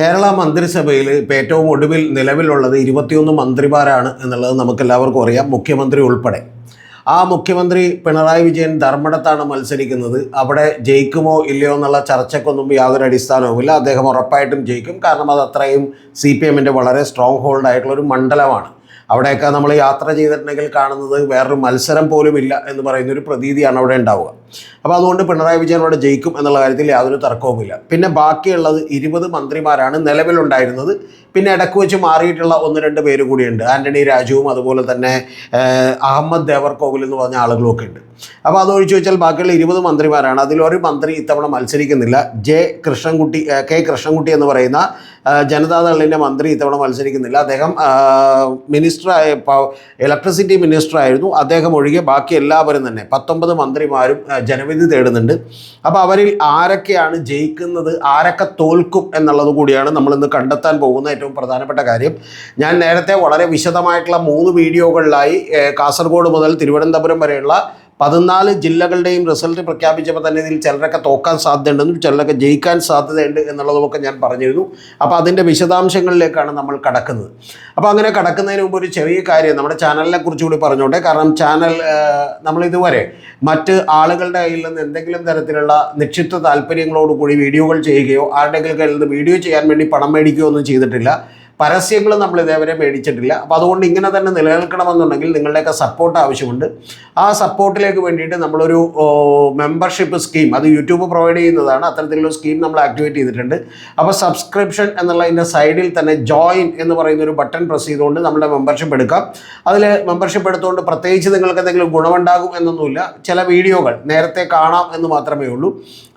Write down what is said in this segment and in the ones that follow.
കേരള മന്ത്രിസഭയിൽ ഇപ്പോൾ ഏറ്റവും ഒടുവിൽ നിലവിലുള്ളത് 21 മന്ത്രിമാരാണ് എന്നുള്ളത് നമുക്കെല്ലാവർക്കും അറിയാം, മുഖ്യമന്ത്രി ഉൾപ്പെടെ. ആ മുഖ്യമന്ത്രി പിണറായി വിജയൻ ധർമ്മടത്താണ് മത്സരിക്കുന്നത്. അവിടെ ജയിക്കുമോ ഇല്ലയോ എന്നുള്ള ചർച്ചയ്ക്കൊന്നും യാതൊരു അടിസ്ഥാനവുമില്ല. അദ്ദേഹം ഉറപ്പായിട്ടും ജയിക്കും. കാരണം അത് അത്രയും CPM-ൻ്റെ വളരെ സ്ട്രോങ് ഹോൾഡായിട്ടുള്ളൊരു മണ്ഡലമാണ്. അവിടെയൊക്കെ നമ്മൾ യാത്ര ചെയ്തിട്ടുണ്ടെങ്കിൽ കാണുന്നത് വേറൊരു മത്സരം പോലും ഇല്ല എന്ന് പറയുന്നൊരു പ്രതീതിയാണ് അവിടെ ഉണ്ടാവുക. അപ്പോൾ അതുകൊണ്ട് പിണറായി വിജയൻ അവിടെ ജയിക്കും എന്നുള്ള കാര്യത്തിൽ യാതൊരു തർക്കവുമില്ല. പിന്നെ ബാക്കിയുള്ളത് 20 മന്ത്രിമാരാണ് നിലവിലുണ്ടായിരുന്നത്. പിന്നെ ഇടയ്ക്ക് വെച്ച് മാറിയിട്ടുള്ള 1-2 പേര് കൂടിയുണ്ട്. ആൻ്റണി രാജുവും അതുപോലെ തന്നെ അഹമ്മദ് ദേവർകോവിൽ എന്ന് പറഞ്ഞ ആളുകളൊക്കെ ഉണ്ട്. അപ്പോൾ അതൊഴിച്ച് വെച്ചാൽ ബാക്കിയുള്ള 20 മന്ത്രിമാരാണ്. അതിലൊരു മന്ത്രി ഇത്തവണ മത്സരിക്കുന്നില്ല. കെ കൃഷ്ണൻകുട്ടി എന്ന് പറയുന്ന ജനതാദളിൻ്റെ മന്ത്രി ഇത്തവണ മത്സരിക്കുന്നില്ല. അദ്ദേഹം ഇലക്ട്രിസിറ്റി മിനിസ്റ്ററായിരുന്നു. അദ്ദേഹം ഒഴികെ ബാക്കി എല്ലാവരും തന്നെ 19 മന്ത്രിമാരും ജനവിധി തേടുന്നുണ്ട്. അപ്പോൾ അവരിൽ ആരൊക്കെയാണ് ജയിക്കുന്നത്, ആരൊക്കെ തോൽക്കും എന്നുള്ളത് കൂടിയാണ് നമ്മളിന്ന് കണ്ടെത്താൻ പോകുന്ന ഏറ്റവും പ്രധാനപ്പെട്ട കാര്യം. ഞാൻ നേരത്തെ വളരെ വിശദമായിട്ടുള്ള 3 വീഡിയോകളിലായി കാസർഗോഡ് മുതൽ തിരുവനന്തപുരം വരെയുള്ള 14 ജില്ലകളുടെയും റിസൾട്ട് പ്രഖ്യാപിച്ചപ്പോൾ തന്നെ ഇതിൽ ചിലരൊക്കെ തോക്കാൻ സാധ്യതയുണ്ടെന്നും ചിലരൊക്കെ ജയിക്കാൻ സാധ്യതയുണ്ട് എന്നുള്ളതുമൊക്കെ ഞാൻ പറഞ്ഞിരുന്നു. അപ്പോൾ അതിൻ്റെ വിശദാംശങ്ങളിലേക്കാണ് നമ്മൾ കടക്കുന്നത്. അപ്പോൾ അങ്ങനെ കടക്കുന്നതിന് മുമ്പ് ഒരു ചെറിയ കാര്യം നമ്മുടെ ചാനലിനെ കുറിച്ചുകൂടി പറഞ്ഞോട്ടെ. കാരണം ചാനൽ നമ്മളിതുവരെ മറ്റ് ആളുകളുടെ കയ്യിൽ നിന്ന് എന്തെങ്കിലും തരത്തിലുള്ള നിക്ഷിപ്ത താല്പര്യങ്ങളോടുകൂടി വീഡിയോകൾ ചെയ്യുകയോ ആരുടെയെങ്കിലും കയ്യിൽ നിന്ന് വീഡിയോ ചെയ്യാൻ വേണ്ടി പണം മേടിക്കുകയോ ഒന്നും ചെയ്തിട്ടില്ല. പരസ്യങ്ങൾ നമ്മൾ ഇതേവരെ മേടിച്ചിട്ടില്ല. അപ്പോൾ അതുകൊണ്ട് ഇങ്ങനെ തന്നെ നിലനിൽക്കണമെന്നുണ്ടെങ്കിൽ നിങ്ങളുടെയൊക്കെ സപ്പോർട്ട് ആവശ്യമുണ്ട്. ആ സപ്പോർട്ടിലേക്ക് വേണ്ടിയിട്ട് നമ്മളൊരു മെമ്പർഷിപ്പ് സ്കീം, അത് യൂട്യൂബ് പ്രൊവൈഡ് ചെയ്യുന്നതാണ്, അത്തരത്തിലുള്ള സ്കീം നമ്മൾ ആക്ടിവേറ്റ് ചെയ്തിട്ടുണ്ട്. അപ്പോൾ സബ്സ്ക്രിപ്ഷൻ എന്നുള്ളതിൻ്റെ സൈഡിൽ തന്നെ ജോയിൻ എന്ന് പറയുന്നൊരു ബട്ടൺ പ്രസ് ചെയ്തുകൊണ്ട് നമ്മുടെ മെമ്പർഷിപ്പ് എടുക്കാം. അതിൽ മെമ്പർഷിപ്പ് എടുത്തുകൊണ്ട് പ്രത്യേകിച്ച് നിങ്ങൾക്ക് എന്തെങ്കിലും ഗുണമുണ്ടാകും എന്നൊന്നുമില്ല. ചില വീഡിയോകൾ നേരത്തെ കാണാം എന്ന് മാത്രമേ ഉള്ളൂ.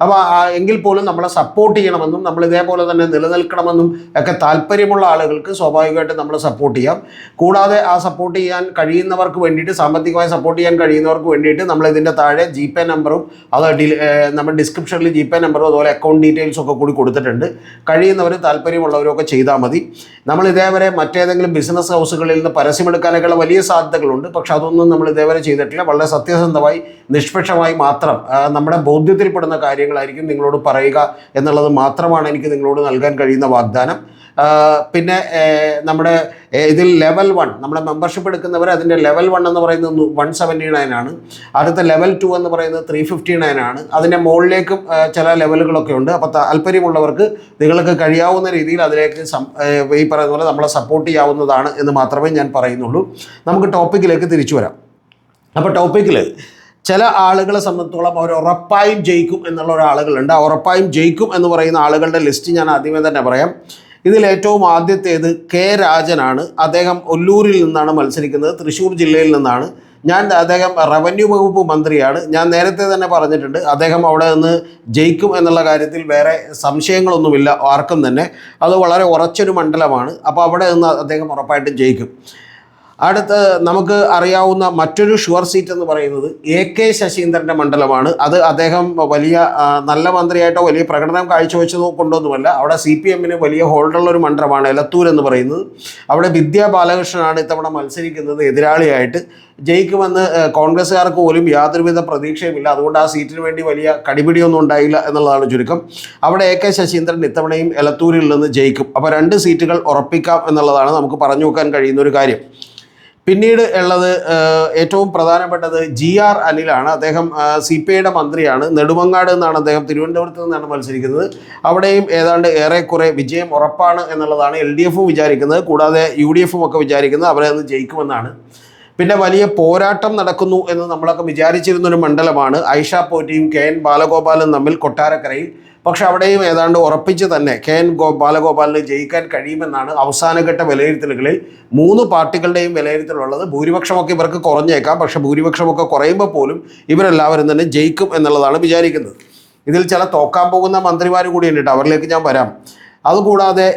അപ്പോൾ എങ്കിൽ പോലും നമ്മളെ സപ്പോർട്ട് ചെയ്യണമെന്നും നമ്മൾ ഇതേപോലെ തന്നെ നിലനിൽക്കണമെന്നും ഒക്കെ താല്പര്യമുള്ള ആളുകൾക്ക് സ്വാഭാവികമായിട്ട് നമ്മൾ സപ്പോർട്ട് ചെയ്യാം. കൂടാതെ ആ സപ്പോർട്ട് ചെയ്യാൻ കഴിയുന്നവർക്ക് വേണ്ടിയിട്ട്, സാമ്പത്തികമായി സപ്പോർട്ട് ചെയ്യാൻ കഴിയുന്നവർക്ക് വേണ്ടിയിട്ട് നമ്മൾ ഇതിൻ്റെ താഴെ GPay നമ്പറും അത് നമ്മുടെ ഡിസ്ക്രിപ്ഷനിൽ GPay നമ്പറും അതുപോലെ അക്കൗണ്ട് ഡീറ്റെയിൽസും ഒക്കെ കൂടി കൊടുത്തിട്ടുണ്ട്. കഴിയുന്നവർ താല്പര്യമുള്ളവരൊക്കെ ചെയ്താൽ മതി. നമ്മൾ ഇതേവരെ മറ്റേതെങ്കിലും ബിസിനസ് ഹൗസുകളിൽ നിന്ന് പരസ്യമെടുക്കാനൊക്കെയുള്ള വലിയ സാധ്യതകളുണ്ട്. പക്ഷെ അതൊന്നും നമ്മൾ ഇതേവരെ ചെയ്തിട്ടില്ല. വളരെ സത്യസന്ധമായി നിഷ്പക്ഷമായി മാത്രം നമ്മുടെ ബോധ്യത്തിൽപ്പെടുന്ന കാര്യങ്ങളായിരിക്കും നിങ്ങളോട് പറയുക എന്നുള്ളത് മാത്രമാണ് എനിക്ക് നിങ്ങളോട് നൽകാൻ കഴിയുന്ന വാഗ്ദാനം. പിന്നെ നമ്മുടെ ഇതിൽ ലെവൽ 1 നമ്മുടെ മെമ്പർഷിപ്പ് എടുക്കുന്നവർ അതിൻ്റെ ലെവൽ 1 എന്ന് പറയുന്നത് 179 ആണ്. അടുത്ത ലെവൽ 2 എന്ന് പറയുന്നത് 359 ആണ്. അതിൻ്റെ മുകളിലേക്കും ചില ലെവലുകളൊക്കെ ഉണ്ട്. അപ്പോൾ താല്പര്യമുള്ളവർക്ക് നിങ്ങൾക്ക് കഴിയാവുന്ന രീതിയിൽ അതിലേക്ക് ഈ പറയുന്ന പോലെ നമ്മളെ സപ്പോർട്ട് ചെയ്യാവുന്നതാണ് എന്ന് മാത്രമേ ഞാൻ പറയുന്നുള്ളൂ. നമുക്ക് ടോപ്പിക്കിലേക്ക് തിരിച്ചു വരാം. അപ്പോൾ ടോപ്പിക്കിൽ ചില ആളുകളെ സംബന്ധിച്ചോളം അവർ ഉറപ്പായും ജയിക്കും എന്നുള്ള ഒരാളുകളുണ്ട്. ഉറപ്പായും ജയിക്കും എന്ന് പറയുന്ന ആളുകളുടെ ലിസ്റ്റ് ഞാൻ ആദ്യമേ തന്നെ പറയാം. ഇതിൽ ഏറ്റവും ആദ്യത്തേത് കെ രാജനാണ്. അദ്ദേഹം ഒല്ലൂരിൽ നിന്നാണ് മത്സരിക്കുന്നത്, തൃശ്ശൂർ ജില്ലയിൽ നിന്നാണ്. അദ്ദേഹം റവന്യൂ വകുപ്പ് മന്ത്രിയാണ്. ഞാൻ നേരത്തെ തന്നെ പറഞ്ഞിട്ടുണ്ട്, അദ്ദേഹം അവിടെ നിന്ന് ജയിക്കും എന്നുള്ള കാര്യത്തിൽ വേറെ സംശയങ്ങളൊന്നുമില്ല ആർക്കും തന്നെ. അത് വളരെ ഉറച്ചൊരു മണ്ഡലമാണ്. അപ്പോൾ അവിടെ നിന്ന് അദ്ദേഹം ഉറപ്പായിട്ടും ജയിക്കും. അടുത്ത് നമുക്ക് അറിയാവുന്ന മറ്റൊരു ഷുവർ സീറ്റ് എന്ന് പറയുന്നത് AK ശശീന്ദ്രൻ്റെ മണ്ഡലമാണ്. അത് അദ്ദേഹം വലിയ നല്ല മന്ത്രിയായിട്ടോ വലിയ പ്രകടനം കാഴ്ചവെച്ചതോ കൊണ്ടൊന്നുമല്ല. അവിടെ CPM-ന് വലിയ ഹോൾഡുള്ളൊരു മണ്ഡലമാണ് എലത്തൂർ എന്ന് പറയുന്നത്. അവിടെ വിദ്യാ ബാലകൃഷ്ണനാണ് ഇത്തവണ മത്സരിക്കുന്നത് എതിരാളിയായിട്ട്. ജയിക്കുമെന്ന് കോൺഗ്രസ്സുകാർക്ക് പോലും യാതൊരുവിധ പ്രതീക്ഷയുമില്ല. അതുകൊണ്ട് ആ സീറ്റിന് വേണ്ടി വലിയ കടിപിടിയൊന്നും ഉണ്ടായില്ല എന്നുള്ളതാണ് ചുരുക്കം. അവിടെ AK ശശീന്ദ്രൻ ഇത്തവണയും എലത്തൂരിൽ നിന്ന് ജയിക്കും. അപ്പോൾ 2 സീറ്റുകൾ ഉറപ്പിക്കാം എന്നുള്ളതാണ് നമുക്ക് പറഞ്ഞു നോക്കാൻ കഴിയുന്ന ഒരു കാര്യം. പിന്നീട് ഉള്ളത് ഏറ്റവും പ്രധാനപ്പെട്ടത് GR അനിലാണ്. അദ്ദേഹം CPI-യുടെ മന്ത്രിയാണ്. നെടുമങ്ങാട് എന്നാണ് അദ്ദേഹം, തിരുവനന്തപുരത്ത് നിന്നാണ് മത്സരിക്കുന്നത്. അവിടെയും ഏതാണ്ട് ഏറെക്കുറെ വിജയം ഉറപ്പാണ് എന്നുള്ളതാണ് LDF-ഉം വിചാരിക്കുന്നത്. കൂടാതെ UDF-ഉം ഒക്കെ വിചാരിക്കുന്നത് അവരെ നിന്ന് ജയിക്കുമെന്നാണ്. പിന്നെ വലിയ പോരാട്ടം നടക്കുന്നു എന്ന് നമ്മളൊക്കെ വിചാരിച്ചിരുന്നൊരു മണ്ഡലമാണ് ഐഷ പോറ്റിയും KN ബാലഗോപാലും തമ്മിൽ കൊട്ടാരക്കരയിൽ. പക്ഷെ അവിടെയും ഏതാണ്ട് ഉറപ്പിച്ച് തന്നെ KN ബാലഗോപാലിന് ജയിക്കാൻ കഴിയുമെന്നാണ് അവസാനഘട്ട വിലയിരുത്തലുകളിൽ 3 പാർട്ടികളുടെയും വിലയിരുത്തലുള്ളത്. ഭൂരിപക്ഷമൊക്കെ ഇവർക്ക് കുറഞ്ഞേക്കാം. പക്ഷെ ഭൂരിപക്ഷമൊക്കെ കുറയുമ്പോൾ പോലും ഇവരെല്ലാവരും തന്നെ ജയിക്കും എന്നുള്ളതാണ് വിചാരിക്കുന്നത്. ഇതിൽ ചില തോക്കാൻ പോകുന്ന മന്ത്രിമാർ കൂടിയുണ്ട്, അവരിലേക്ക് ഞാൻ വരാം. അതുകൂടാതെ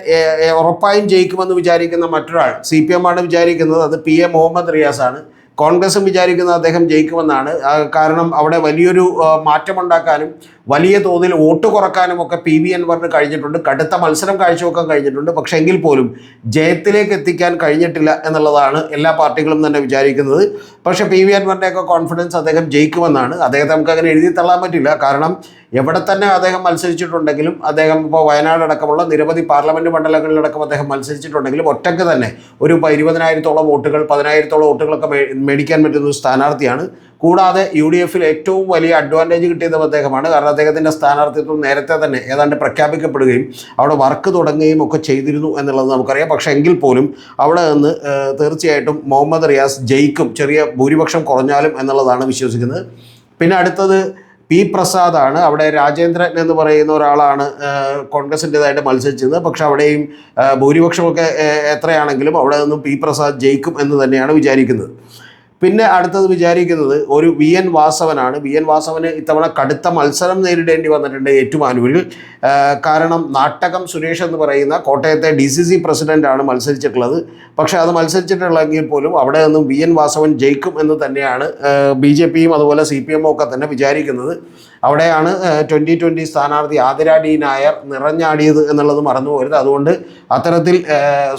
ഉറപ്പായും ജയിക്കുമെന്ന് വിചാരിക്കുന്ന മറ്റൊരാൾ CPM-ആണ് വിചാരിക്കുന്നത്, അത് PA മുഹമ്മദ് റിയാസാണ്. കോൺഗ്രസും വിചാരിക്കുന്നത് അദ്ദേഹം ജയിക്കുമെന്നാണ്. കാരണം അവിടെ വലിയൊരു മാറ്റമുണ്ടാക്കാനും വലിയ തോതിൽ വോട്ട് കുറക്കാനും ഒക്കെ PV അൻവറിന് കഴിഞ്ഞിട്ടുണ്ട്, കടുത്ത മത്സരം കാഴ്ചവെക്കാൻ കഴിഞ്ഞിട്ടുണ്ട്. പക്ഷേ എങ്കിൽ പോലും ജയത്തിലേക്ക് എത്തിക്കാൻ കഴിഞ്ഞിട്ടില്ല എന്നുള്ളതാണ് എല്ലാ പാർട്ടികളും തന്നെ വിചാരിക്കുന്നത്. പക്ഷേ PV അൻവറിൻ്റെയൊക്കെ കോൺഫിഡൻസ് അദ്ദേഹം ജയിക്കുമെന്നാണ്. അദ്ദേഹത്തെ നമുക്ക് അങ്ങനെ എഴുതി തള്ളാൻ പറ്റില്ല. കാരണം എവിടെ തന്നെ അദ്ദേഹം മത്സരിച്ചിട്ടുണ്ടെങ്കിലും, അദ്ദേഹം ഇപ്പോൾ വയനാട് അടക്കമുള്ള നിരവധി പാർലമെൻറ്റ് മണ്ഡലങ്ങളിലടക്കം അദ്ദേഹം മത്സരിച്ചിട്ടുണ്ടെങ്കിലും ഒറ്റയ്ക്ക് തന്നെ ഒരു 20,000-ഓളം വോട്ടുകൾ 10,000-ഓളം വോട്ടുകളൊക്കെ മേടിക്കാൻ പറ്റുന്ന ഒരു സ്ഥാനാർത്ഥിയാണ്. കൂടാതെ UDFിൽ ഏറ്റവും വലിയ അഡ്വാൻറ്റേജ് കിട്ടിയത് അദ്ദേഹമാണ്. കാരണം അദ്ദേഹത്തിൻ്റെ സ്ഥാനാർത്ഥിത്വം നേരത്തെ തന്നെ ഏതാണ്ട് പ്രഖ്യാപിക്കപ്പെടുകയും അവിടെ വർക്ക് തുടങ്ങുകയും ഒക്കെ ചെയ്തിരുന്നു എന്നുള്ളത് നമുക്കറിയാം. പക്ഷേ എങ്കിൽ പോലും അവിടെ നിന്ന് തീർച്ചയായിട്ടും മുഹമ്മദ് റിയാസ് ജയിക്കും, ചെറിയ ഭൂരിപക്ഷം കുറഞ്ഞാലും എന്നുള്ളതാണ് വിശ്വസിക്കുന്നത്. പിന്നെ അടുത്തത് P. പ്രസാദാണ്. അവിടെ രാജേന്ദ്രൻ എന്ന് പറയുന്ന ഒരാളാണ് കോൺഗ്രസിൻ്റെതായിട്ട് മത്സരിച്ചത്. പക്ഷെ അവിടെയും ഭൂരിപക്ഷമൊക്കെ എത്രയാണെങ്കിലും അവിടെ നിന്നും P. പ്രസാദ് ജയിക്കും എന്ന് തന്നെയാണ് വിചാരിക്കുന്നത്. പിന്നെ അടുത്തത് വിചാരിക്കുന്നത് ഒരു VN വാസവനാണ്. VN വാസവന് ഇത്തവണ കടുത്ത മത്സരം നേരിടേണ്ടി വന്നിട്ടുണ്ട് ഏറ്റുമാനൂരിൽ. കാരണം നാട്ടകം സുരേഷ് എന്ന് പറയുന്ന കോട്ടയത്തെ DCC പ്രസിഡൻ്റാണ് മത്സരിച്ചിട്ടുള്ളത്. പക്ഷേ അത് മത്സരിച്ചിട്ടുള്ളെങ്കിൽ പോലും അവിടെ നിന്നും VN വാസവൻ ജയിക്കും എന്ന് തന്നെയാണ് BJPയും അതുപോലെ CPM ഒക്കെ തന്നെ വിചാരിക്കുന്നത്. അവിടെയാണ് 2020 സ്ഥാനാർത്ഥി ആതിര D. നായർ നിറഞ്ഞാടിയത് എന്നുള്ളത് മറന്നു പോകരുത്. അതുകൊണ്ട് അത്തരത്തിൽ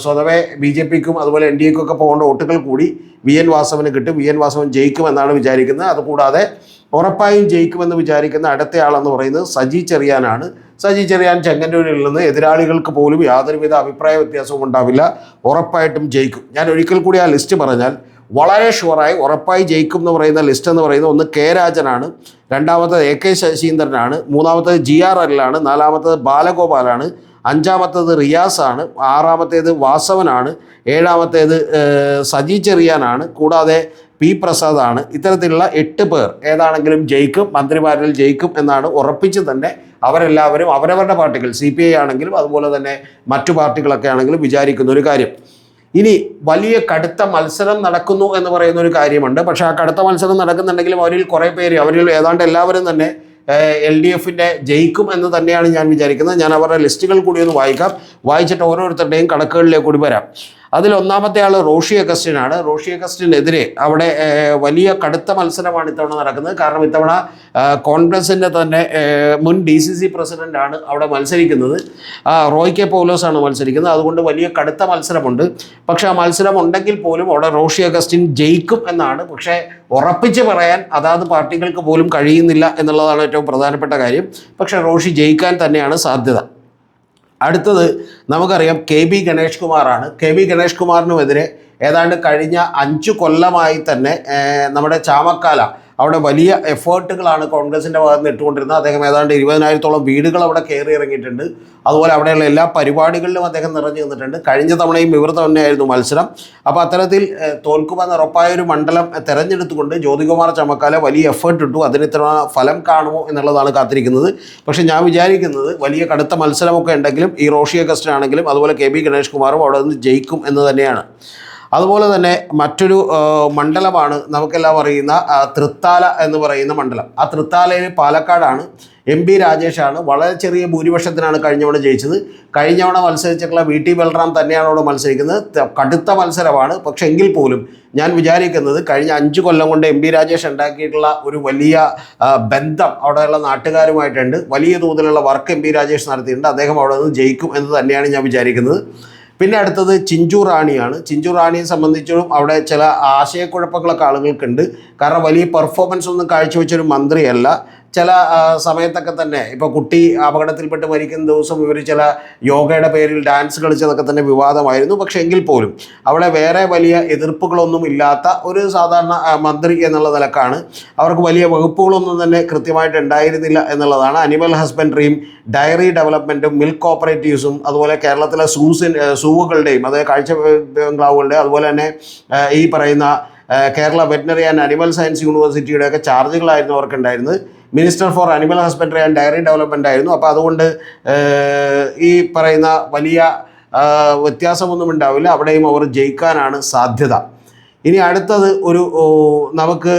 സ്വതവേ BJPക്കും അതുപോലെ NDAക്കും ഒക്കെ പോകേണ്ട വോട്ടുകൾ കൂടി VN വാസവന് കിട്ടും. VN വാസവൻ ജയിക്കുമെന്നാണ് വിചാരിക്കുന്നത്. അതുകൂടാതെ ഉറപ്പായും ജയിക്കുമെന്ന് വിചാരിക്കുന്ന അടുത്തയാളെന്ന് പറയുന്നത് സജി ചെറിയാനാണ്. സജി ചെറിയാൻ ചെങ്ങന്നൂരിൽ നിന്ന് എതിരാളികൾക്ക് പോലും യാതൊരുവിധ അഭിപ്രായ വ്യത്യാസവും ഉണ്ടാവില്ല, ഉറപ്പായിട്ടും ജയിക്കും. ഞാൻ ഒരിക്കൽ കൂടി ആ ലിസ്റ്റ് പറഞ്ഞാൽ വളരെ ഷുവറായി ഉറപ്പായി ജയിക്കും എന്ന് പറയുന്ന ലിസ്റ്റ് എന്ന് പറയുന്നത് ഒന്ന് K. രാജനാണ്, രണ്ടാമത്തത് AK. ശശീന്ദ്രനാണ്, മൂന്നാമത്തത് GRL ആണ്, നാലാമത്തത് ബാലഗോപാലാണ്, അഞ്ചാമത്തേത് റിയാസാണ്, ആറാമത്തേത് വാസവനാണ്, ഏഴാമത്തേത് സജി ചെറിയാനാണ്, കൂടാതെ P. പ്രസാദാണ്. ഇത്തരത്തിലുള്ള 8 പേർ ഏതാണെങ്കിലും ജയിക്കും, മന്ത്രിമാരിൽ ജയിക്കും എന്നാണ് ഉറപ്പിച്ച് തന്നെ അവരെല്ലാവരും അവരവരുടെ പാർട്ടികൾ CPI ആണെങ്കിലും അതുപോലെ തന്നെ മറ്റു പാർട്ടികളൊക്കെ ആണെങ്കിലും വിചാരിക്കുന്ന ഒരു കാര്യം. ഇനി വലിയ കടുത്ത മത്സരം നടക്കുന്നു എന്ന് പറയുന്ന ഒരു കാര്യമുണ്ട്. പക്ഷേ ആ കടുത്ത മത്സരം നടക്കുന്നുണ്ടെങ്കിലും അവരിൽ കുറേ പേര്, അവരിൽ ഏതാണ്ട് എല്ലാവരും തന്നെ LDFിൻ്റെ ജയിക്കും എന്ന് തന്നെയാണ് ഞാൻ വിചാരിക്കുന്നത്. ഞാൻ അവരുടെ ലിസ്റ്റുകൾ കൂടി ഒന്ന് വായിച്ചിട്ട് ഓരോരുത്തരുടെയും കണക്കുകളിലേക്ക് കൂടി വരാം. അതിൽ ഒന്നാമത്തെ ആൾ റോഷി അഗസ്റ്റിനാണ്. റോഷി അഗസ്റ്റിനെതിരെ അവിടെ വലിയ കടുത്ത മത്സരമാണ് ഇത്തവണ നടക്കുന്നത്. കാരണം ഇത്തവണ കോൺഗ്രസിൻ്റെ തന്നെ മുൻ DCC പ്രസിഡൻ്റാണ് അവിടെ മത്സരിക്കുന്നത്. റോയ് കെ പൗലോസാണ് മത്സരിക്കുന്നത്. അതുകൊണ്ട് വലിയ കടുത്ത മത്സരമുണ്ട്. പക്ഷേ ആ മത്സരം ഉണ്ടെങ്കിൽ പോലും അവിടെ റോഷി അഗസ്റ്റിൻ ജയിക്കും എന്നാണ്. പക്ഷേ ഉറപ്പിച്ച് പറയാൻ അതാത് പാർട്ടികൾക്ക് പോലും കഴിയുന്നില്ല എന്നുള്ളതാണ് ഏറ്റവും പ്രധാനപ്പെട്ട കാര്യം. പക്ഷേ റോഷി ജയിക്കാൻ തന്നെയാണ് സാധ്യത. അടുത്തത് നമുക്കറിയാം KB ഗണേഷ് കുമാറാണ്. KB ഗണേഷ് കുമാറിനുമെതിരെ ഏതാണ്ട് കഴിഞ്ഞ 5 കൊല്ലമായി തന്നെ നമ്മുടെ ചാമക്കാല അവിടെ വലിയ എഫേർട്ടുകളാണ് കോൺഗ്രസിൻ്റെ ഭാഗത്ത് നിന്ന് ഇട്ടുകൊണ്ടിരുന്നത്. അദ്ദേഹം ഏതാണ്ട് 20,000-ഓളം വീടുകൾ അവിടെ കയറി ഇറങ്ങിയിട്ടുണ്ട്. അതുപോലെ അവിടെയുള്ള എല്ലാ പരിപാടികളിലും അദ്ദേഹം നിറഞ്ഞു നിന്നിട്ടുണ്ട്. കഴിഞ്ഞ തവണയും ഇവർ തന്നെയായിരുന്നു മത്സരം. അപ്പോൾ അത്തരത്തിൽ തോൽക്കുമെന്ന് ഉറപ്പായൊരു മണ്ഡലം തിരഞ്ഞെടുത്തുകൊണ്ട് ജ്യോതികുമാർ ചമക്കാല വലിയ എഫേർട്ട് ഇട്ടു. അതിന് ഇത്ര ഫലം കാണുമോ എന്നുള്ളതാണ് കാത്തിരിക്കുന്നത്. പക്ഷേ ഞാൻ വിചാരിക്കുന്നത് വലിയ കടുത്ത മത്സരമൊക്കെ ഉണ്ടെങ്കിലും ഈ റോഷി അഗസ്റ്റിൻ ആണെങ്കിലും അതുപോലെ KB ഗണേഷ് കുമാറും അവിടെ നിന്ന് ജയിക്കും എന്ന് തന്നെയാണ്. അതുപോലെ തന്നെ മറ്റൊരു മണ്ഡലമാണ് നമുക്കെല്ലാം അറിയുന്ന തൃത്താല എന്ന് പറയുന്ന മണ്ഡലം. ആ തൃത്താലയിൽ പാലക്കാടാണ്. MP രാജേഷാണ്. വളരെ ചെറിയ ഭൂരിപക്ഷത്തിനാണ് കഴിഞ്ഞവണ ജയിച്ചത്. കഴിഞ്ഞവണ മത്സരിച്ചിട്ടുള്ള VT ബൽറാം തന്നെയാണ് അവിടെ മത്സരിക്കുന്നത്. കടുത്ത മത്സരമാണ്. പക്ഷെ എങ്കിൽ പോലും ഞാൻ വിചാരിക്കുന്നത് കഴിഞ്ഞ 5 കൊല്ലം കൊണ്ട് MP രാജേഷ് ഉണ്ടാക്കിയിട്ടുള്ള ഒരു വലിയ ബന്ധം അവിടെയുള്ള നാട്ടുകാരുമായിട്ടുണ്ട്. വലിയ തോതിലുള്ള വർക്ക് MP രാജേഷ് നടത്തിയിട്ടുണ്ട്. അദ്ദേഹം അവിടെ നിന്ന് ജയിക്കും എന്ന് തന്നെയാണ് ഞാൻ വിചാരിക്കുന്നത്. പിന്നെ അടുത്തത് ചിഞ്ചു റാണിയാണ്. ചിഞ്ചു റാണിയെ സംബന്ധിച്ചും അവിടെ ചില ആശയക്കുഴപ്പങ്ങളൊക്കെ ആളുകൾക്കുണ്ട്. കാരണം വലിയ പെർഫോമൻസ് ഒന്നും കാഴ്ചവെച്ചൊരു മന്ത്രിയല്ല. ചില സമയത്തൊക്കെ തന്നെ ഇപ്പോൾ കുട്ടി അപകടത്തിൽപ്പെട്ട് മരിക്കുന്ന ദിവസം ഇവർ ചില യോഗയുടെ പേരിൽ ഡാൻസ് കളിച്ചതൊക്കെ തന്നെ വിവാദമായിരുന്നു. പക്ഷേ എങ്കിൽ പോലും അവിടെ വേറെ വലിയ എതിർപ്പുകളൊന്നും ഇല്ലാത്ത ഒരു സാധാരണ മന്ത്രി എന്നുള്ള നിലക്കാണ്. അവർക്ക് വലിയ വകുപ്പുകളൊന്നും തന്നെ കൃത്യമായിട്ട് ഉണ്ടായിരുന്നില്ല എന്നുള്ളതാണ്. അനിമൽ ഹസ്ബൻഡറിയും ഡയറി ഡെവലപ്മെൻറ്റും മിൽക്ക് കോപ്പറേറ്റീവ്സും അതുപോലെ കേരളത്തിലെ സൂവുകളുടെയും അതായത് കാഴ്ച ബംഗ്ലാവുകളുടെയും അതുപോലെ തന്നെ ഈ പറയുന്ന Kerala veterinary and animal science യൂണിവേഴ്സിറ്റിയുടെയൊക്കെ ചാർജുകളായിരുന്നു അവർക്കുണ്ടായിരുന്നത്. Minister for animal husbandry and dairy development ആയിരുന്നു. അപ്പോൾ അതുകൊണ്ട് ഈ പറയുന്ന വലിയ വ്യത്യാസമൊന്നും ഉണ്ടാവില്ല. അവിടെയും അവർ ജയിക്കാനാണ് സാധ്യത. ഇനി അടുത്തത് ഒരു നമുക്ക്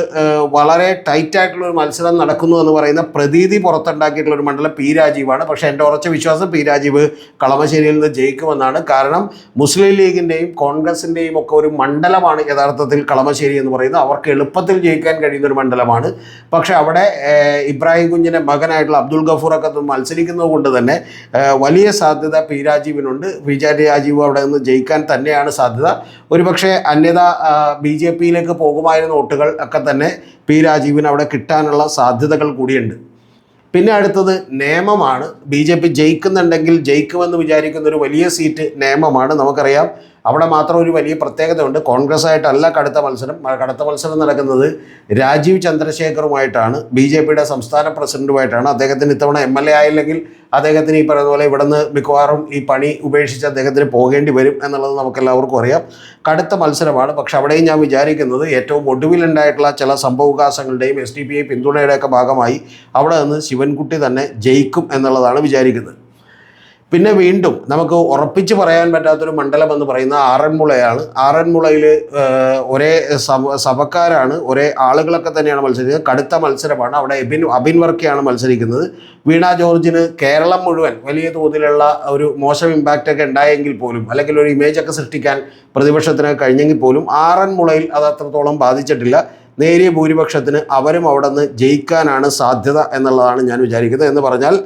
വളരെ ടൈറ്റായിട്ടുള്ള ഒരു മത്സരം നടക്കുന്നു എന്ന് പറയുന്ന പ്രതീതി പുറത്തുണ്ടാക്കിയിട്ടുള്ള ഒരു മണ്ഡലം പി രാജീവാണ്. പക്ഷേ എൻ്റെ ഉറച്ച വിശ്വാസം പി രാജീവ് കളമശ്ശേരിയിൽ നിന്ന് ജയിക്കുമെന്നാണ്. കാരണം മുസ്ലിം ലീഗിൻ്റെയും കോൺഗ്രസിൻ്റെയും ഒക്കെ ഒരു മണ്ഡലമാണ് യഥാർത്ഥത്തിൽ കളമശ്ശേരി എന്ന് പറയുന്നത്. അവർക്ക് എളുപ്പത്തിൽ ജയിക്കാൻ കഴിയുന്ന ഒരു മണ്ഡലമാണ്. പക്ഷേ അവിടെ ഇബ്രാഹിം കുഞ്ഞിൻ്റെ മകനായിട്ടുള്ള അബ്ദുൽ ഗഫൂറൊക്കെ മത്സരിക്കുന്നത് കൊണ്ട് തന്നെ വലിയ സാധ്യത പി രാജീവിനുണ്ട്. പി രാജീവ് അവിടെ നിന്ന് ജയിക്കാൻ തന്നെയാണ് സാധ്യത. ഒരുപക്ഷെ അന്യത BJP-യിലേക്ക് പോകുമായിരുന്ന വോട്ടുകൾ ഒക്കെ തന്നെ പി രാജീവിന് അവിടെ കിട്ടാനുള്ള സാധ്യതകൾ കൂടിയുണ്ട്. പിന്നെ അടുത്തത് നേമമാണ്. BJP ജയിക്കുന്നുണ്ടെങ്കിൽ ജയിക്കുമെന്ന് വിചാരിക്കുന്ന ഒരു വലിയ സീറ്റ് നേമമാണ്. നമുക്കറിയാം അവിടെ മാത്രം ഒരു വലിയ പ്രത്യേകതയുണ്ട്. കോൺഗ്രസ് ആയിട്ടല്ല കടുത്ത മത്സരം നടക്കുന്നത് രാജീവ് ചന്ദ്രശേഖറുമായിട്ടാണ്, BJP-യുടെ സംസ്ഥാന പ്രസിഡന്റുമായിട്ടാണ്. അദ്ദേഹത്തിന് ഇത്തവണ MLA ആയില്ലെങ്കിൽ അദ്ദേഹത്തിന് ഈ പറയുന്ന പോലെ ഇവിടെ നിന്ന് മിക്കവാറും ഈ പണി ഉപേക്ഷിച്ച് അദ്ദേഹത്തിന് പോകേണ്ടി വരും എന്നുള്ളത് നമുക്കെല്ലാവർക്കും അറിയാം. കടുത്ത മത്സരമാണ്. പക്ഷെ അവിടെയും ഞാൻ വിചാരിക്കുന്നത് ഏറ്റവും ഒടുവിലുണ്ടായിട്ടുള്ള ചില സംഭവവികാസങ്ങളുടെയും SDPI പിന്തുണയുടെയൊക്കെ ഭാഗമായി അവിടെ നിന്ന് ശിവൻകുട്ടി തന്നെ ജയിക്കും എന്നുള്ളതാണ് വിചാരിക്കുന്നത്. പിന്നെ വീണ്ടും നമുക്ക് ഉറപ്പിച്ച് പറയാൻ പറ്റാത്തൊരു മണ്ഡലം എന്ന് പറയുന്നത് ആറന്മുളയാണ്. ആറന്മുളയിൽ ഒരേ സഭക്കാരാണ്, ഒരേ ആളുകളൊക്കെ തന്നെയാണ് മത്സരിക്കുന്നത്. കടുത്ത മത്സരമാണ്. അവിടെ അബിൻ വർക്കിയാണ് മത്സരിക്കുന്നത്. വീണ ജോർജിന് കേരളം മുഴുവൻ വലിയ തോതിലുള്ള ഒരു മോശം ഇമ്പാക്റ്റൊക്കെ ഉണ്ടായെങ്കിൽ പോലും, അല്ലെങ്കിൽ ഒരു ഇമേജൊക്കെ സൃഷ്ടിക്കാൻ പ്രതിപക്ഷത്തിന് കഴിഞ്ഞെങ്കിൽ പോലും ആറന്മുളയിൽ അത് അത്രത്തോളം ബാധിച്ചിട്ടില്ല. നേരിയ ഭൂരിപക്ഷത്തിന് അവരും അവിടെ നിന്ന് ജയിക്കാനാണ് സാധ്യത എന്നുള്ളതാണ് ഞാൻ വിചാരിക്കുന്നത്. എന്ന് പറഞ്ഞാൽ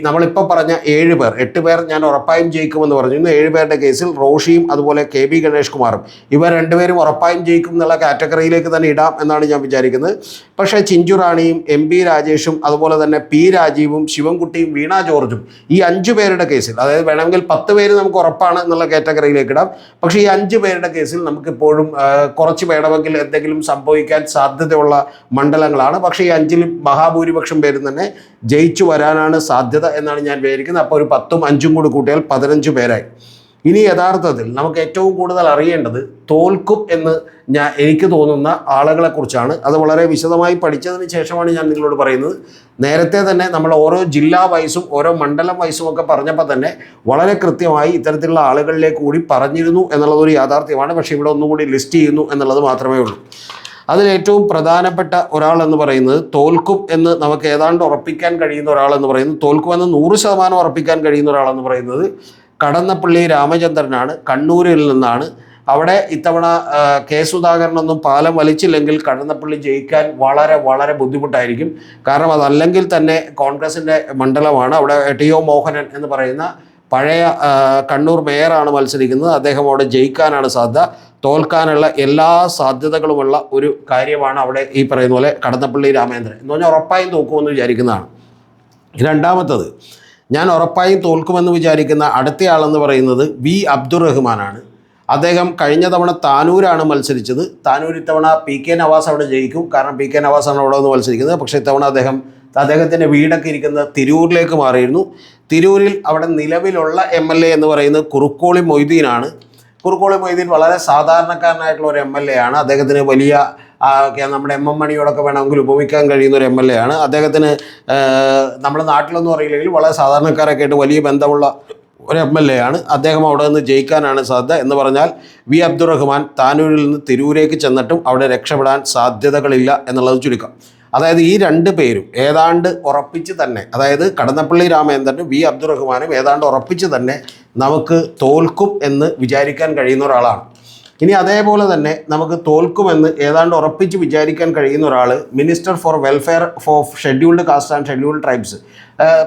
നമ്മളിപ്പോൾ പറഞ്ഞ 7 പേർ, 8 പേർ ഞാൻ ഉറപ്പായും ജയിക്കുമെന്ന് പറഞ്ഞു. ഇന്ന് 7 പേരുടെ കേസിൽ റോഷിയും അതുപോലെ KB ഗണേഷ് കുമാറും ഇവർ രണ്ടുപേരും ഉറപ്പായും ജയിക്കും എന്നുള്ള കാറ്റഗറിയിലേക്ക് തന്നെ ഇടാം എന്നാണ് ഞാൻ വിചാരിക്കുന്നത്. പക്ഷേ ചിഞ്ചു റാണിയും MP രാജേഷും അതുപോലെ തന്നെ P രാജീവും ശിവൻകുട്ടിയും വീണ ജോർജും ഈ 5 പേരുടെ കേസിൽ, അതായത് വേണമെങ്കിൽ 10 പേര് നമുക്ക് ഉറപ്പാണ് എന്നുള്ള കാറ്റഗറിയിലേക്ക് ഇടാം. പക്ഷേ ഈ 5 പേരുടെ കേസിൽ നമുക്കിപ്പോഴും കുറച്ച് വേണമെങ്കിൽ എന്തെങ്കിലും സംഭവിക്കാൻ സാധ്യതയുള്ള മണ്ഡലങ്ങളാണ്. പക്ഷേ ഈ 5-ൽ മഹാഭൂരിപക്ഷം പേരും തന്നെ ജയിച്ചു വരാനാണ് സാധ്യത എന്നാണ് ഞാൻ വിചാരിക്കുന്നത്. അപ്പോൾ ഒരു 10ഉം 5ഉം കൂടി കൂട്ടിയാൽ 15 പേരായി. ഇനി യഥാർത്ഥത്തിൽ നമുക്ക് ഏറ്റവും കൂടുതൽ അറിയേണ്ടത് തോൽക്കും എന്ന് എനിക്ക് തോന്നുന്ന ആളുകളെക്കുറിച്ചാണ്. അത് വളരെ വിശദമായി പഠിച്ചതിന് ശേഷമാണ് ഞാൻ നിങ്ങളോട് പറയുന്നത്. നേരത്തെ തന്നെ നമ്മൾ ഓരോ ജില്ലാ വൈസും ഓരോ മണ്ഡലം വൈസും ഒക്കെ പറഞ്ഞപ്പോൾ തന്നെ വളരെ കൃത്യമായി ഇത്തരത്തിലുള്ള ആളുകളിലേക്ക് കൂടി പറഞ്ഞിരുന്നു എന്നുള്ളതൊരു യാഥാർത്ഥ്യമാണ്. പക്ഷേ ഇവിടെ ഒന്നുകൂടി ലിസ്റ്റ് ചെയ്യുന്നു എന്നുള്ളത് മാത്രമേ ഉള്ളൂ. അതിലേറ്റവും പ്രധാനപ്പെട്ട ഒരാളെന്ന് പറയുന്നത്, തോൽക്കും എന്ന് നമുക്ക് ഏതാണ്ട് ഉറപ്പിക്കാൻ കഴിയുന്ന ഒരാളെന്ന് പറയുന്നത്, തോൽക്കുമെന്ന് 100% ഉറപ്പിക്കാൻ കഴിയുന്ന ഒരാളെന്ന് പറയുന്നത് കടന്നപ്പള്ളി രാമചന്ദ്രനാണ്. കണ്ണൂരിൽ നിന്നാണ്. അവിടെ ഇത്തവണ K സുധാകരനൊന്നും പാലം വലിച്ചില്ലെങ്കിൽ കടന്നപ്പള്ളി ജയിക്കാൻ വളരെ വളരെ ബുദ്ധിമുട്ടായിരിക്കും. കാരണം അതല്ലെങ്കിൽ തന്നെ കോൺഗ്രസിൻ്റെ മണ്ഡലമാണ്. അവിടെ TO മോഹനൻ എന്ന് പറയുന്ന പഴയ കണ്ണൂർ മേയറാണ് മത്സരിക്കുന്നത്. അദ്ദേഹം അവിടെ ജയിക്കാനാണ് സാധ്യത. തോൽക്കാനുള്ള എല്ലാ സാധ്യതകളുമുള്ള ഒരു കാര്യമാണ് അവിടെ ഈ പറയുന്ന പോലെ കടന്നപ്പള്ളി രാമേന്ദ്രൻ എന്ന് പറഞ്ഞാൽ ഉറപ്പായും തോക്കുമെന്ന് വിചാരിക്കുന്നതാണ്. രണ്ടാമത്തത്, ഞാൻ ഉറപ്പായും തോൽക്കുമെന്ന് വിചാരിക്കുന്ന അടുത്തയാളെന്ന് പറയുന്നത് V അബ്ദുറഹ്മാനാണ്. അദ്ദേഹം കഴിഞ്ഞ തവണ താനൂരാണ് മത്സരിച്ചത്. താനൂർ ഇത്തവണ PK നവാസ് അവിടെ ജയിക്കും. കാരണം PK നവാസാണ് അവിടെ നിന്ന് മത്സരിക്കുന്നത്. പക്ഷേ ഇത്തവണ അദ്ദേഹത്തിൻ്റെ വീടൊക്കെ ഇരിക്കുന്ന തിരൂരിലേക്ക് മാറിയിരുന്നു. തിരൂരിൽ അവിടെ നിലവിലുള്ള MLA എന്ന് പറയുന്നത് കുറുക്കോളി മൊയ്തീനാണ്. കുറുക്കോളി മൊയ്തീൻ വളരെ സാധാരണക്കാരനായിട്ടുള്ള ഒരു MLA ആണ്. അദ്ദേഹത്തിന് വലിയ നമ്മുടെ MM മണിയോടൊക്കെ വേണമെങ്കിൽ ഉപമിക്കാൻ കഴിയുന്ന ഒരു MLA ആണ്. അദ്ദേഹത്തിന് നമ്മുടെ നാട്ടിലൊന്നും അറിയില്ലെങ്കിൽ വളരെ സാധാരണക്കാരൊക്കെ ആയിട്ട് വലിയ ബന്ധമുള്ള ഒരു MLA ആണ്. അദ്ദേഹം അവിടെ നിന്ന് ജയിക്കാനാണ് സാധ്യത. എന്ന് പറഞ്ഞാൽ V അബ്ദുറഹ്മാൻ താനൂരിൽ നിന്ന് തിരൂരേക്ക് ചെന്നിട്ടും അവിടെ രക്ഷപ്പെടാൻ സാധ്യതകളില്ല എന്നുള്ളത് ചുരുക്കം. അതായത് ഈ 2 പേരും ഏതാണ്ട് ഉറപ്പിച്ച് തന്നെ, അതായത് കടന്നപ്പള്ളി രാമേന്ദ്രനും V അബ്ദുറഹ്മാനും ഏതാണ്ട് ഉറപ്പിച്ച് തന്നെ നമുക്ക് തോൽക്കും എന്ന് വിചാരിക്കാൻ കഴിയുന്ന ഒരാളാണ്. ഇനി അതേപോലെ തന്നെ നമുക്ക് തോൽക്കുമെന്ന് ഏതാണ്ട് ഉറപ്പിച്ച് വിചാരിക്കാൻ കഴിയുന്ന ഒരാൾ minister for welfare of scheduled caste and scheduled tribes,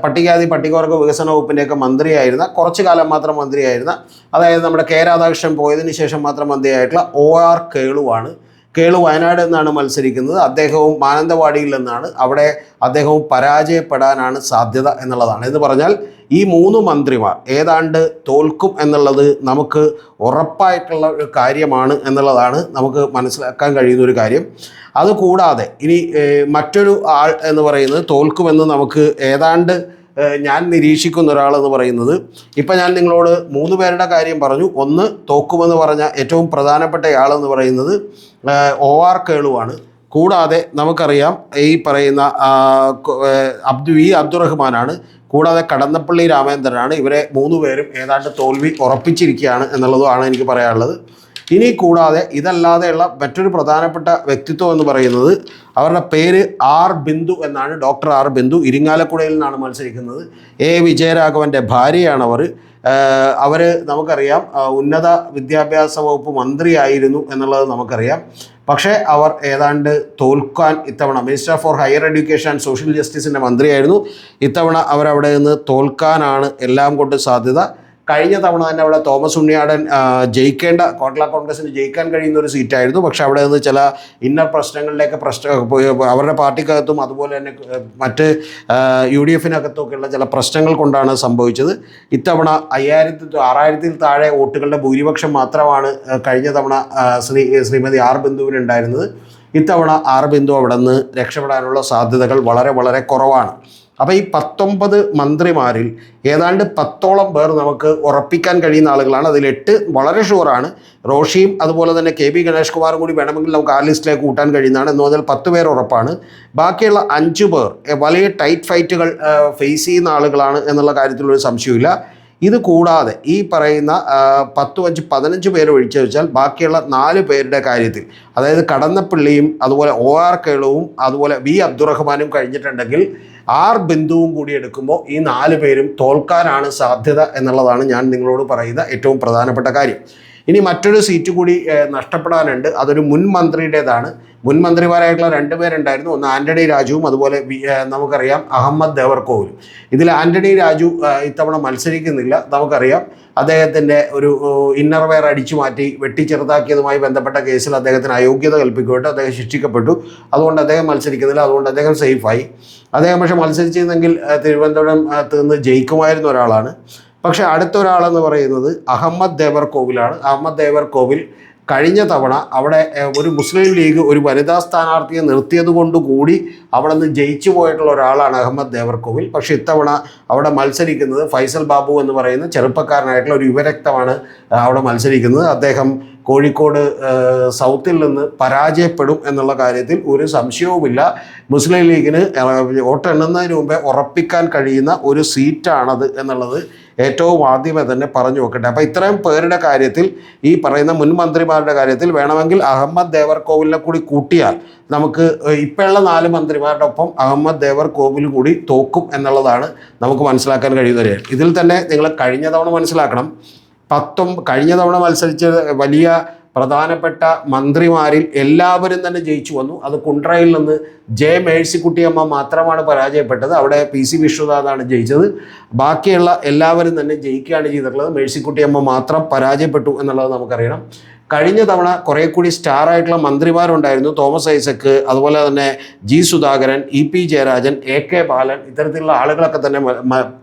പട്ടികജാതി പട്ടികവർഗ വികസന വകുപ്പിൻ്റെയൊക്കെ മന്ത്രിയായിരുന്ന, കുറച്ചു കാലം മാത്രം മന്ത്രിയായിരുന്ന, അതായത് നമ്മുടെ K രാധാകൃഷ്ണൻ പോയതിന് ശേഷം മാത്രം മന്ത്രിയായിട്ടുള്ള OR കേളുവാണ്. കേളു വയനാട് നിന്നാണ് മത്സരിക്കുന്നത്. അദ്ദേഹവും മാനന്തവാടിയിൽ നിന്നാണ്. അവിടെ അദ്ദേഹവും പരാജയപ്പെടാനാണ് സാധ്യത എന്നുള്ളതാണ്. എന്ന് പറഞ്ഞാൽ ഈ 3 മന്ത്രിമാർ ഏതാണ്ട് തോൽക്കും എന്നുള്ളത് നമുക്ക് ഉറപ്പായിട്ടുള്ള ഒരു കാര്യമാണ് എന്നുള്ളതാണ് നമുക്ക് മനസ്സിലാക്കാൻ കഴിയുന്ന ഒരു കാര്യം. അതുകൂടാതെ ഇനി മറ്റൊരു ആൾ എന്ന് പറയുന്നത് തോൽക്കുമെന്ന് നമുക്ക് ഏതാണ്ട് ഞാൻ നിരീക്ഷിക്കുന്ന ഒരാളെന്ന് പറയുന്നത്, ഇപ്പം ഞാൻ നിങ്ങളോട് 3 പേരുടെ കാര്യം പറഞ്ഞു. ഒന്ന് തോക്കുമെന്ന് പറഞ്ഞ ഏറ്റവും പ്രധാനപ്പെട്ട ആളെന്ന് പറയുന്നത് OR കേളുവാണ്. കൂടാതെ നമുക്കറിയാം ഈ പറയുന്ന V അബ്ദുറഹ്മാനാണ്. കൂടാതെ കടന്നപ്പള്ളി രാമേന്ദ്രനാണ്. ഇവരെ 3 പേരും ഏതാണ്ട് തോൽവി ഉറപ്പിച്ചിരിക്കുകയാണ് എന്നുള്ളതുമാണ് എനിക്ക് പറയാനുള്ളത്. ഇനി കൂടാതെ ഇതല്ലാതെയുള്ള മറ്റൊരു പ്രധാനപ്പെട്ട വ്യക്തിത്വം എന്ന് പറയുന്നത് അവരുടെ പേര് ആർ ബിന്ദു എന്നാണ്. ഡോക്ടർ ആർ ബിന്ദു ഇരിങ്ങാലക്കുടയിൽ നിന്നാണ് മത്സരിക്കുന്നത്. എ വിജയരാഘവൻ്റെ ഭാര്യയാണ് അവർ നമുക്കറിയാം ഉന്നത വിദ്യാഭ്യാസ വകുപ്പ് മന്ത്രിയായിരുന്നു എന്നുള്ളത് നമുക്കറിയാം. പക്ഷേ അവർ ഏതാണ്ട് തോൽക്കാൻ ഇത്തവണ minister for higher education and social ജസ്റ്റിസിൻ്റെ മന്ത്രിയായിരുന്നു. ഇത്തവണ അവരവിടെ നിന്ന് തോൽക്കാനാണ് എല്ലാം കൊണ്ട് സാധ്യത. കഴിഞ്ഞ തവണ തന്നെ അവിടെ തോമസ് ഉണ്ണിയാടൻ ജയിക്കേണ്ട കേരള കോൺഗ്രസിന് ജയിക്കാൻ കഴിയുന്ന ഒരു സീറ്റായിരുന്നു. പക്ഷേ അവിടെ നിന്ന് ചില ഇന്നർ പ്രശ്നങ്ങളിലേക്ക് അവരുടെ പാർട്ടിക്കകത്തും അതുപോലെ തന്നെ മറ്റ് UDF-നകത്തുമൊക്കെയുള്ള ചില പ്രശ്നങ്ങൾ കൊണ്ടാണ് സംഭവിച്ചത്. ഇത്തവണ 6000-ൽ താഴെ വോട്ടുകളുടെ ഭൂരിപക്ഷം മാത്രമാണ് കഴിഞ്ഞ തവണ ശ്രീമതി ആർ ബിന്ദുവിനുണ്ടായിരുന്നത്. ഇത്തവണ ആർ ബിന്ദു അവിടെ നിന്ന് രക്ഷപ്പെടാനുള്ള സാധ്യതകൾ വളരെ വളരെ കുറവാണ്. അപ്പോൾ ഈ 19 മന്ത്രിമാരിൽ ഏതാണ്ട് 10ഓളം പേർ നമുക്ക് ഉറപ്പിക്കാൻ കഴിയുന്ന ആളുകളാണ്. അതിൽ 8 വളരെ ഷുവറാണ്. റോഷിയും അതുപോലെ തന്നെ KB ഗണേഷ് കുമാറും കൂടി വേണമെങ്കിൽ നമുക്ക് ആ ലിസ്റ്റിലേക്ക് കൂട്ടാൻ കഴിയുന്നതാണ്. എന്ന് പറഞ്ഞാൽ 10 പേർ ഉറപ്പാണ്. ബാക്കിയുള്ള 5 പേർ വലിയ ടൈറ്റ് ഫൈറ്റുകൾ ഫേസ് ചെയ്യുന്ന ആളുകളാണ് എന്നുള്ള കാര്യത്തിലൊരു സംശയമില്ല. ഇത് കൂടാതെ ഈ പറയുന്ന 10-15 പേര് ഒഴിച്ചു വെച്ചാൽ ബാക്കിയുള്ള 4 പേരുടെ കാര്യത്തിൽ, അതായത് കടന്നപ്പള്ളിയും അതുപോലെ OR കേളുവും അതുപോലെ V അബ്ദുറഹ്മാനും കഴിഞ്ഞിട്ടുണ്ടെങ്കിൽ ആർ ബിന്ദുവും കൂടി എടുക്കുമ്പോൾ ഈ 4 പേരും തോൽക്കാനാണ് സാധ്യത എന്നുള്ളതാണ് ഞാൻ നിങ്ങളോട് പറയുന്ന ഏറ്റവും പ്രധാനപ്പെട്ട കാര്യം. ഇനി മറ്റൊരു സീറ്റ് കൂടി നഷ്ടപ്പെടാനുണ്ട്. അതൊരു മുൻ മന്ത്രിയുടേതാണ്. മുൻ മന്ത്രിമാരായിട്ടുള്ള 2 പേരുണ്ടായിരുന്നു. ഒന്ന് ആൻ്റണി രാജുവും അതുപോലെ നമുക്കറിയാം അഹമ്മദ് ദേവർകോവിലും. ഇതിൽ ആൻ്റണി രാജു ഇത്തവണ മത്സരിക്കുന്നില്ല. നമുക്കറിയാം അദ്ദേഹത്തിൻ്റെ ഒരു ഇന്നർവെയർ അടിച്ചു മാറ്റി വെട്ടിച്ചെറുതാക്കിയതുമായി ബന്ധപ്പെട്ട കേസിൽ അദ്ദേഹത്തിന് അയോഗ്യത കൽപ്പിക്കപ്പെട്ടു. അദ്ദേഹം ശിക്ഷിക്കപ്പെട്ടു. അതുകൊണ്ട് അദ്ദേഹം മത്സരിക്കുന്നില്ല. അതുകൊണ്ട് അദ്ദേഹം സേഫായി. അദ്ദേഹം പക്ഷേ മത്സരിച്ചിരുന്നെങ്കിൽ തിരുവനന്തപുരത്ത് നിന്ന് ജയിക്കുമായിരുന്ന ഒരാളാണ്. പക്ഷേ അടുത്ത ഒരാളെന്ന് പറയുന്നത് അഹമ്മദ് ദേവർകോവിലാണ്. അഹമ്മദ് ദേവർകോവിൽ കഴിഞ്ഞ തവണ അവിടെ ഒരു മുസ്ലിം ലീഗ് ഒരു വനിതാ സ്ഥാനാർത്ഥിയെ നിർത്തിയത് കൊണ്ടുകൂടി അവിടെ നിന്ന് ജയിച്ചു പോയിട്ടുള്ള ഒരാളാണ് അഹമ്മദ് ദേവർകോവിൽ. പക്ഷേ ഇത്തവണ അവിടെ മത്സരിക്കുന്നത് ഫൈസൽ ബാബു എന്ന് പറയുന്ന ചെറുപ്പക്കാരനായിട്ടുള്ള ഒരു യുവരക്തമാണ് അവിടെ മത്സരിക്കുന്നത്. അദ്ദേഹം കോഴിക്കോട് സൗത്തിൽ നിന്ന് പരാജയപ്പെടും എന്നുള്ള കാര്യത്തിൽ ഒരു സംശയവുമില്ല. മുസ്ലിം ലീഗിന് വോട്ടെണ്ണുന്നതിന് മുമ്പേ ഉറപ്പിക്കാൻ കഴിയുന്ന ഒരു സീറ്റാണത് എന്നുള്ളത് ഏറ്റവും ആദ്യമേ തന്നെ പറഞ്ഞു വെക്കട്ടെ. അപ്പോൾ ഇത്രയും പേരുടെ കാര്യത്തിൽ, ഈ പറയുന്ന മുൻ മന്ത്രിമാരുടെ കാര്യത്തിൽ വേണമെങ്കിൽ അഹമ്മദ് ദേവർകോവിലിനെ കൂടി കൂട്ടിയാൽ നമുക്ക് ഇപ്പോഴുള്ള 4 മന്ത്രിമാരുടെ ഒപ്പം അഹമ്മദ് ദേവർകോവിൽ കൂടി തോക്കും എന്നുള്ളതാണ് നമുക്ക് മനസ്സിലാക്കാൻ കഴിയുന്നത്. ഇതിൽ തന്നെ നിങ്ങൾ കഴിഞ്ഞ തവണ മനസ്സിലാക്കണം, കഴിഞ്ഞ തവണ മത്സരിച്ച വലിയ പ്രധാനപ്പെട്ട മന്ത്രിമാരിൽ എല്ലാവരും തന്നെ ജയിച്ചു വന്നു. അത് കുണ്ട്രയിൽ നിന്ന് മേഴ്സിക്കുട്ടിയമ്മ മാത്രമാണ് പരാജയപ്പെട്ടത്. അവിടെ PC വിശ്വനാഥാണ് ജയിച്ചത്. ബാക്കിയുള്ള എല്ലാവരും തന്നെ ജയിക്കുകയാണ് ചെയ്തിട്ടുള്ളത്. മേഴ്സിക്കുട്ടിയമ്മ മാത്രം പരാജയപ്പെട്ടു എന്നുള്ളത് നമുക്കറിയണം. കഴിഞ്ഞ തവണ കുറേ കൂടി സ്റ്റാറായിട്ടുള്ള മന്ത്രിമാരുണ്ടായിരുന്നു. തോമസ് ഐസക്ക്, അതുപോലെ തന്നെ G Sudhakaran, EP Jayarajan, AK ബാലൻ, ഇത്തരത്തിലുള്ള ആളുകളൊക്കെ തന്നെ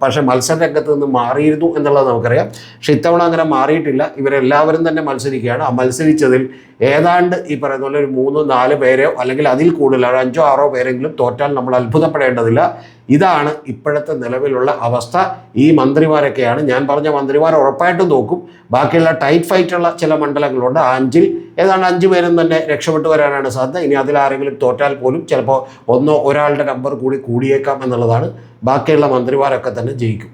പക്ഷേ മത്സരരംഗത്ത് നിന്ന് മാറിയിരുന്നു എന്നുള്ളത് നമുക്കറിയാം. പക്ഷെ ഇത്തവണ അങ്ങനെ മാറിയിട്ടില്ല. ഇവരെല്ലാവരും തന്നെ മത്സരിക്കുകയാണ്. ആ മത്സരിച്ചതിൽ ഏതാണ്ട് ഈ പറയുന്ന പോലെ ഒരു 3-4 പേരെയോ അല്ലെങ്കിൽ അതിൽ കൂടുതൽ 5-6 പേരെങ്കിലും തോറ്റാൽ നമ്മൾ അത്ഭുതപ്പെടേണ്ടതില്ല. ഇതാണ് ഇപ്പോഴത്തെ നിലവിലുള്ള അവസ്ഥ. ഈ മന്ത്രിമാരൊക്കെയാണ് ഞാൻ പറഞ്ഞ മന്ത്രിമാർ ഉറപ്പായിട്ടും നോക്കും. ബാക്കിയുള്ള ടൈറ്റ് ഫൈറ്റുള്ള ചില മണ്ഡലങ്ങളുണ്ട്. ആ 5-ൽ ഏതാണ്ട് 5 പേരും തന്നെ രക്ഷപ്പെട്ടു വരാനാണ് സാധ്യത. ഇനി അതിലാരെങ്കിലും തോറ്റാൽ പോലും ചിലപ്പോൾ ഒരാളുടെ നമ്പർ കൂടിയേക്കാം എന്നുള്ളതാണ്. ബാക്കിയുള്ള മന്ത്രിമാരൊക്കെ തന്നെ ജയിക്കും.